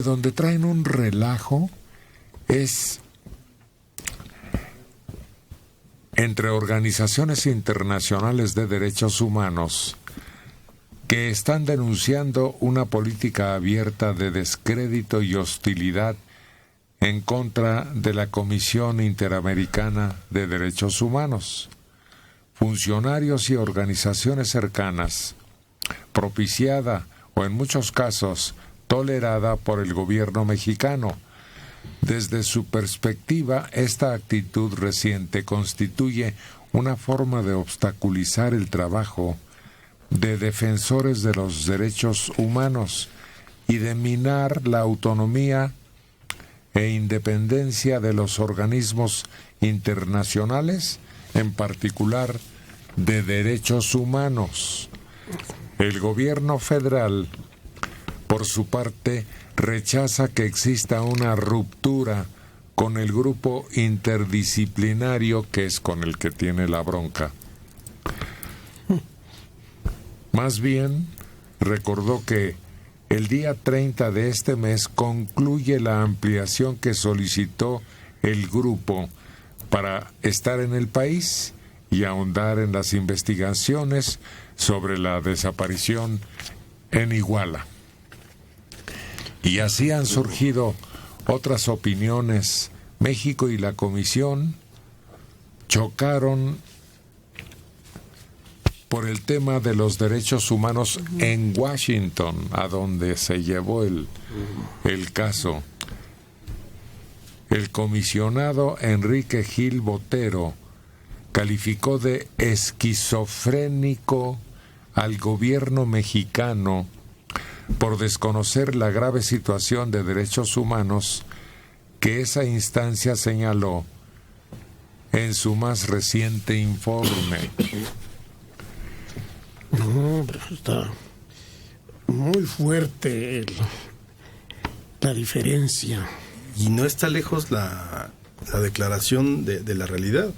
Donde traen un relajo es entre organizaciones internacionales de derechos humanos que están denunciando una política abierta de descrédito y hostilidad en contra de la Comisión Interamericana de Derechos Humanos, funcionarios y organizaciones cercanas, propiciada o en muchos casos tolerada por el gobierno mexicano. Desde su perspectiva, esta actitud reciente constituye una forma de obstaculizar el trabajo de defensores de los derechos humanos y de minar la autonomía e independencia de los organismos internacionales, en particular de derechos humanos. El gobierno federal, por su parte, rechaza que exista una ruptura con el grupo interdisciplinario que es con el que tiene la bronca. Más bien, recordó que el día 30 de este mes concluye la ampliación que solicitó el grupo para estar en el país y ahondar en las investigaciones sobre la desaparición en Iguala. Y así han surgido otras opiniones. México y la Comisión chocaron por el tema de los derechos humanos en Washington, a donde se llevó el caso. El comisionado Enrique Gil Botero calificó de esquizofrénico al gobierno mexicano por desconocer la grave situación de derechos humanos que esa instancia señaló en su más reciente informe. No, pero está muy fuerte la diferencia. Y no está lejos la declaración de la realidad.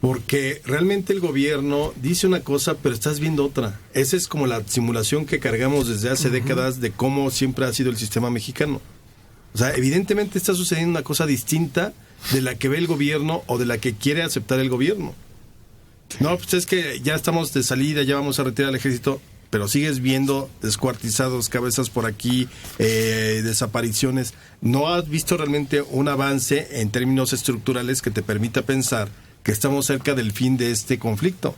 Porque realmente el gobierno dice una cosa, pero estás viendo otra. Esa es como la simulación que cargamos desde hace décadas de cómo siempre ha sido el sistema mexicano. O sea, evidentemente está sucediendo una cosa distinta de la que ve el gobierno o de la que quiere aceptar el gobierno. No, pues es que ya estamos de salida, ya vamos a retirar al ejército, pero sigues viendo descuartizados, cabezas por aquí, desapariciones. No has visto realmente un avance en términos estructurales que te permita pensar que estamos cerca del fin de este conflicto.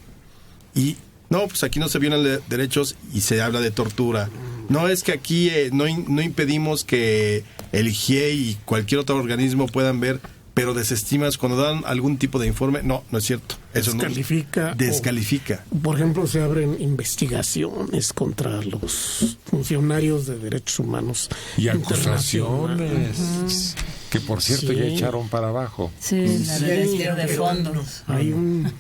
Y no, pues aquí no se violan derechos y se habla de tortura. No es que aquí no impedimos que el GIE y cualquier otro organismo puedan ver, pero desestimas cuando dan algún tipo de informe. No, no es cierto. Eso descalifica. Descalifica. Por ejemplo, se abren investigaciones contra los funcionarios de derechos humanos. Y acusaciones. Que por cierto ya echaron para abajo. Sí, la retiro de fondos. Hay un...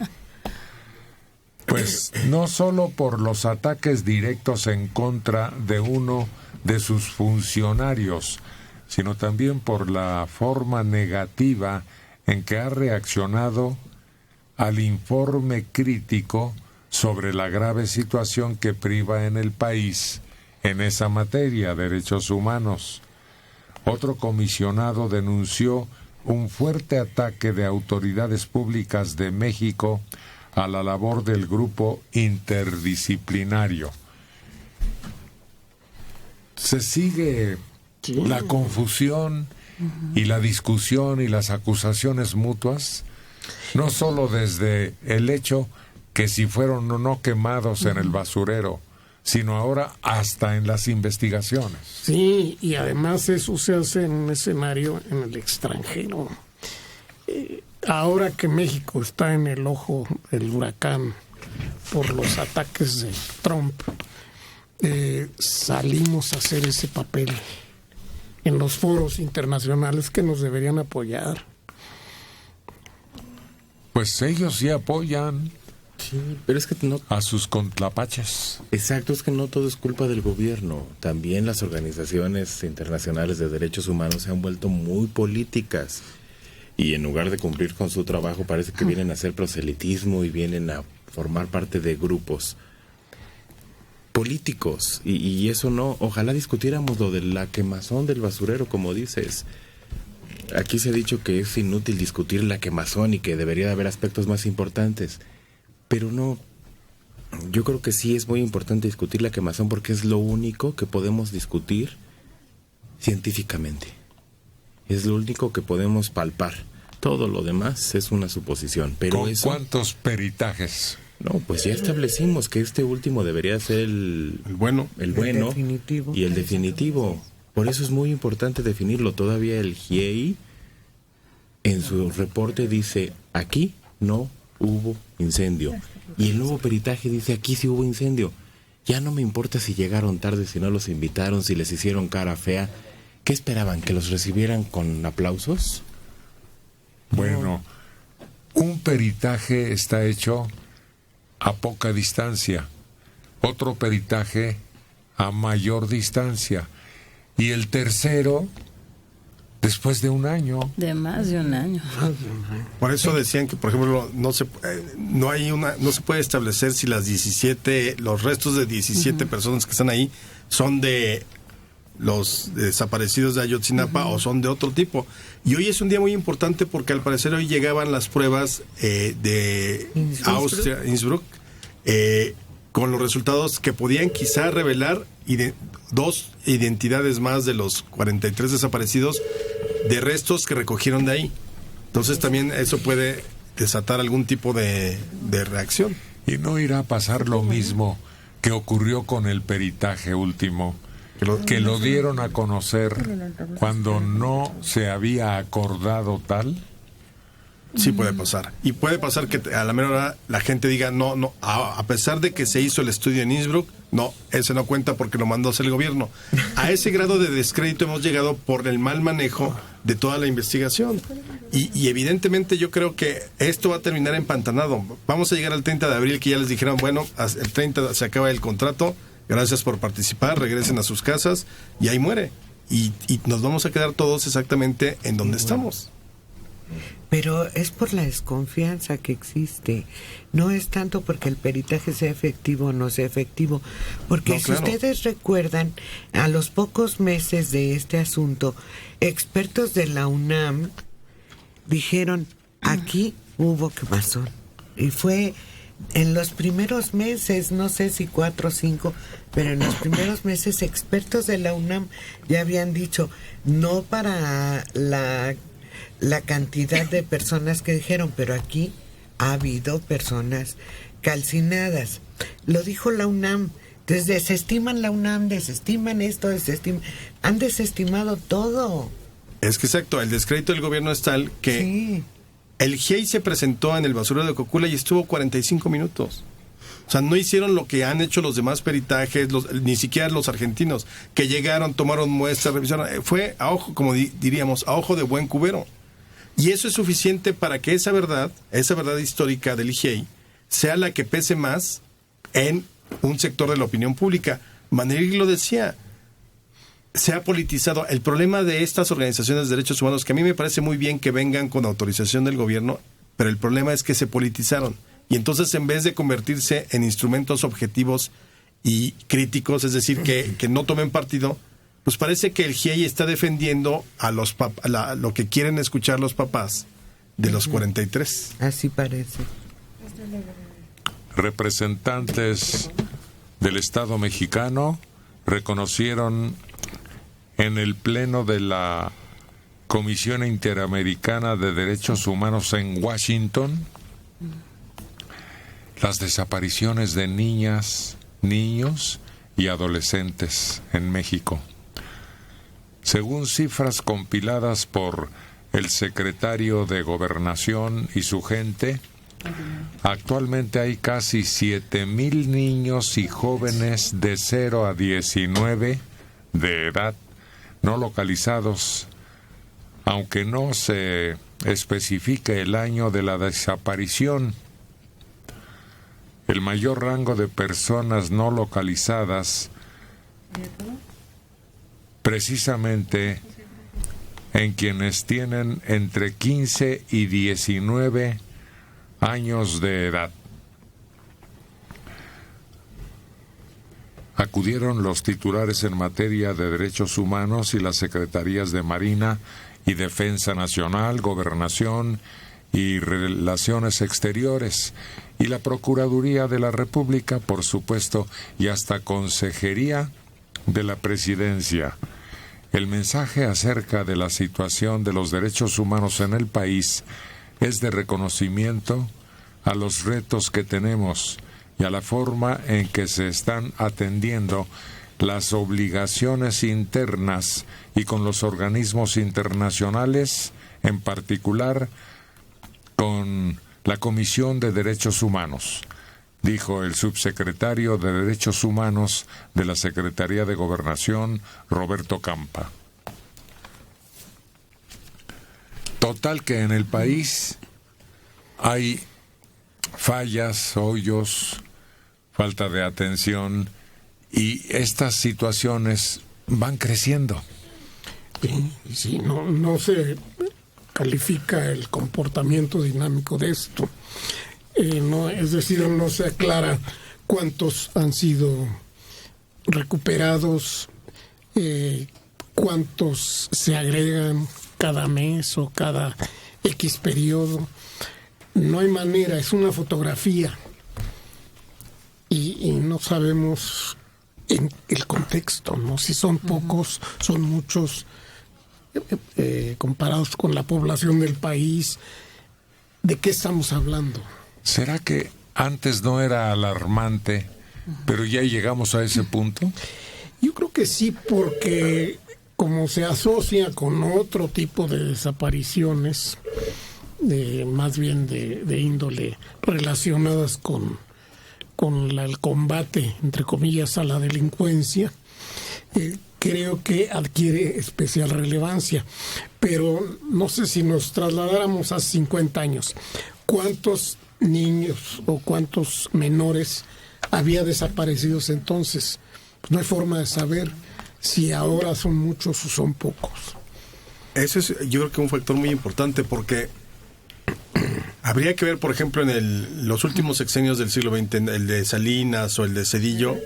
Pues no solo por los ataques directos en contra de uno de sus funcionarios, sino también por la forma negativa en que ha reaccionado al informe crítico sobre la grave situación que priva en el país en esa materia, derechos humanos. Otro comisionado denunció un fuerte ataque de autoridades públicas de México a la labor del grupo interdisciplinario. Se sigue la confusión y la discusión y las acusaciones mutuas, no solo desde el hecho que si fueron o no quemados en el basurero, sino ahora hasta en las investigaciones. Sí, y además eso se hace en un escenario en el extranjero. Ahora que México está en el ojo del huracán por los ataques de Trump, salimos a hacer ese papel en los foros internacionales que nos deberían apoyar. Pues ellos sí apoyan. Sí, pero es que no... a sus contrapaches. Exacto, es que no todo es culpa del gobierno. También las organizaciones internacionales de derechos humanos se han vuelto muy políticas. Y en lugar de cumplir con su trabajo, parece que vienen a hacer proselitismo y vienen a formar parte de grupos políticos, y eso no. Ojalá discutiéramos lo de la quemazón del basurero, como dices. Aquí se ha dicho que es inútil discutir la quemazón y que debería de haber aspectos más importantes, pero no. Yo creo que sí es muy importante discutir la quemazón porque es lo único que podemos discutir científicamente. Es lo único que podemos palpar. Todo lo demás es una suposición. Pero ¿Con eso, cuántos peritajes? no, pues ya establecimos que este último debería ser el bueno. el bueno definitivo. y el definitivo. Por eso es muy importante definirlo. Todavía el GIEI en su reporte dice, aquí no hubo incendio. Y el nuevo peritaje dice, aquí sí hubo incendio. Ya no me importa si llegaron tarde, si no los invitaron, si les hicieron cara fea. ¿Qué esperaban? ¿Que los recibieran con aplausos? Bueno, un peritaje está hecho a poca distancia, otro peritaje a mayor distancia, y el tercero después de un año. De más de un año. Por eso decían que, por ejemplo, no se puede establecer si los restos de 17 personas que están ahí son de los desaparecidos de Ayotzinapa o son de otro tipo. Y hoy es un día muy importante porque al parecer hoy llegaban las pruebas de Austria, Innsbruck, con los resultados que podían quizá revelar dos identidades más de los 43 desaparecidos de restos que recogieron de ahí. Entonces también eso puede desatar algún tipo de reacción. Y no irá a pasar lo mismo que ocurrió con el peritaje último, que lo dieron a conocer cuando no se había acordado tal. Sí puede pasar. Y puede pasar que a la mera hora la gente diga, no, a pesar de que se hizo el estudio en Innsbruck, no, ese no cuenta porque lo mandó a hacer el gobierno. A ese grado de descrédito hemos llegado por el mal manejo de toda la investigación. Y evidentemente yo creo que esto va a terminar empantanado. Vamos a llegar al 30 de abril, que ya les dijeron, bueno, el 30 se acaba el contrato, gracias por participar, regresen a sus casas, y ahí muere. Y nos vamos a quedar todos exactamente en donde estamos. Pero es por la desconfianza que existe. No es tanto porque el peritaje sea efectivo o no sea efectivo. Porque no, si claro. ustedes recuerdan, a los pocos meses de este asunto, expertos de la UNAM dijeron, aquí hubo quemazón. Y fue en los primeros meses, no sé si 4 o 5, pero en los primeros meses expertos de la UNAM ya habían dicho, no para la cantidad de personas que dijeron, pero aquí ha habido personas calcinadas. Lo dijo la UNAM. Entonces desestiman la UNAM, desestiman esto, han desestimado todo. Es que exacto, el descrédito del gobierno es tal que Sí. el GIEI se presentó en el basurero de Cocula y estuvo 45 minutos. O sea, no hicieron lo que han hecho los demás peritajes, ni siquiera los argentinos, que llegaron, tomaron muestras, revisaron. Fue a ojo, como diríamos, a ojo de buen cubero. Y eso es suficiente para que esa verdad histórica del GIEI, sea la que pese más en un sector de la opinión pública. Maneri lo decía, se ha politizado. El problema de estas organizaciones de derechos humanos, que a mí me parece muy bien que vengan con autorización del gobierno, pero el problema es que se politizaron. Y entonces, en vez de convertirse en instrumentos objetivos y críticos, es decir, que no tomen partido, pues parece que el GIEI está defendiendo a lo que quieren escuchar los papás de los 43. Así parece. Representantes del Estado mexicano reconocieron en el Pleno de la Comisión Interamericana de Derechos Humanos en Washington las desapariciones de niñas, niños y adolescentes en México. Según cifras compiladas por el secretario de Gobernación y su gente, actualmente hay casi 7,000 niños y jóvenes de 0 a 19 de edad no localizados, aunque no se especifique el año de la desaparición. El mayor rango de personas no localizadas precisamente en quienes tienen entre 15 y 19 años de edad. acudieron los titulares en materia de derechos humanos y las secretarías de Marina y Defensa Nacional, Gobernación y Relaciones Exteriores, y la Procuraduría de la República, por supuesto, y hasta Consejería de la Presidencia. El mensaje acerca de la situación de los derechos humanos en el país es de reconocimiento a los retos que tenemos y a la forma en que se están atendiendo las obligaciones internas y con los organismos internacionales, en particular con la Comisión de Derechos Humanos, dijo el subsecretario de Derechos Humanos de la Secretaría de Gobernación, Roberto Campa. Total que en el país hay fallas, hoyos, falta de atención, y estas situaciones van creciendo. Sí, no se califica el comportamiento dinámico de esto. Es decir, no se aclara cuántos han sido recuperados, cuántos se agregan cada mes o cada X periodo. No hay manera, es una fotografía y no sabemos en el contexto, ¿no? Si son pocos, son muchos, comparados con la población del país. ¿De qué estamos hablando? ¿Será que antes no era alarmante, pero ya llegamos a ese punto? Yo creo que sí, porque como se asocia con otro tipo de desapariciones, más bien de índole relacionadas con el combate, entre comillas, a la delincuencia, creo que adquiere especial relevancia. Pero no sé, si nos trasladáramos a 50 años, ¿cuántos niños o cuántos menores había desaparecidos entonces? Pues no hay forma de saber si ahora son muchos o son pocos. Ese es, yo creo que un factor muy importante, porque habría que ver, por ejemplo, en los últimos sexenios del siglo XX, el de Salinas o el de Zedillo,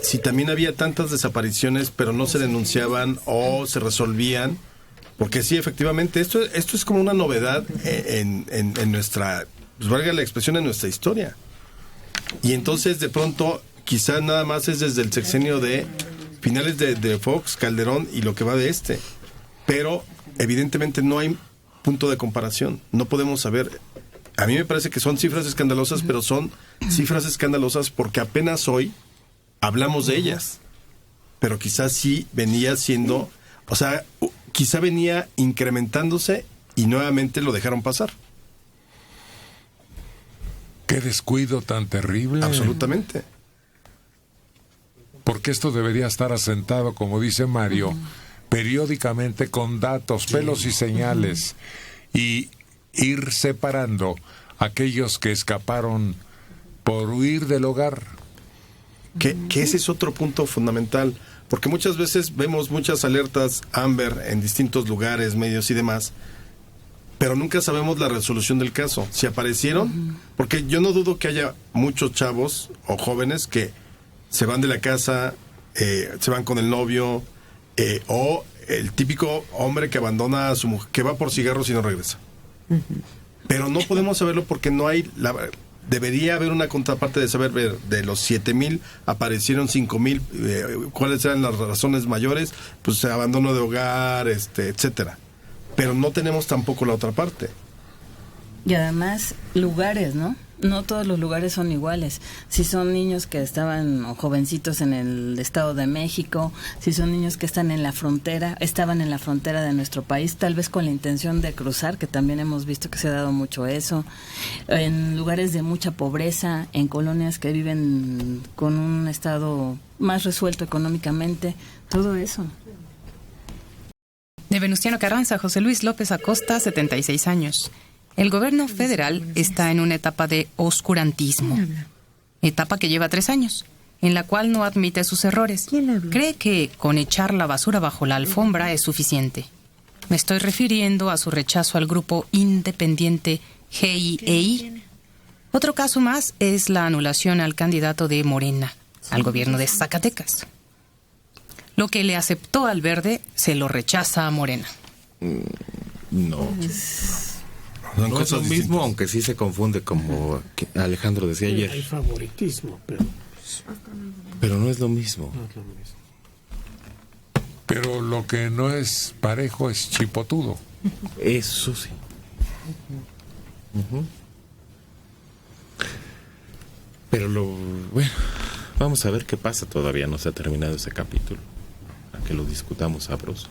si también había tantas desapariciones pero no se denunciaban o se resolvían, porque sí, efectivamente, esto es como una novedad en nuestra, pues valga la expresión, en nuestra historia. Y entonces, de pronto, quizás nada más es desde el sexenio de finales de Fox, Calderón y lo que va de este. Pero, evidentemente, no hay punto de comparación. No podemos saber. A mí me parece que son cifras escandalosas, pero son cifras escandalosas porque apenas hoy hablamos de ellas. Pero quizás sí venía siendo, o sea, quizá venía incrementándose y nuevamente lo dejaron pasar. ¡Qué descuido tan terrible! Absolutamente. Porque esto debería estar asentado, como dice Mario, periódicamente con datos, pelos y señales, y ir separando aquellos que escaparon por huir del hogar. Que ese es otro punto fundamental, porque muchas veces vemos muchas alertas Amber en distintos lugares, medios y demás, pero nunca sabemos la resolución del caso. Si aparecieron, porque yo no dudo que haya muchos chavos o jóvenes que se van de la casa, se van con el novio, o el típico hombre que abandona a su mujer, que va por cigarros y no regresa. Pero no podemos saberlo porque no hay... debería haber una contraparte de saber, de los 7,000 aparecieron 5,000, cuáles eran las razones mayores, pues abandono de hogar, etcétera. Pero no tenemos tampoco la otra parte. Y además, lugares, ¿no? No todos los lugares son iguales. Si son niños que estaban, o jovencitos en el Estado de México, si son niños que estaban en la frontera de nuestro país, tal vez con la intención de cruzar, que también hemos visto que se ha dado mucho eso, en lugares de mucha pobreza, en colonias que viven con un estado más resuelto económicamente, todo eso. De Venustiano Carranza, José Luis López Acosta, 76 años. El gobierno federal está en una etapa de oscurantismo, etapa que lleva 3 años, en la cual no admite sus errores. Cree que con echar la basura bajo la alfombra es suficiente. Me estoy refiriendo a su rechazo al grupo independiente GIEI. Otro caso más es la anulación al candidato de Morena, al gobierno de Zacatecas. Lo que le aceptó al Verde se lo rechaza a Morena. No. No es lo mismo, aunque sí se confunde, como Alejandro decía ayer. Hay favoritismo, pero no es lo mismo. no es lo mismo. Pero lo que no es parejo es chipotudo. Eso sí. Pero bueno, vamos a ver qué pasa. Todavía no se ha terminado ese capítulo. A que lo discutamos sabroso.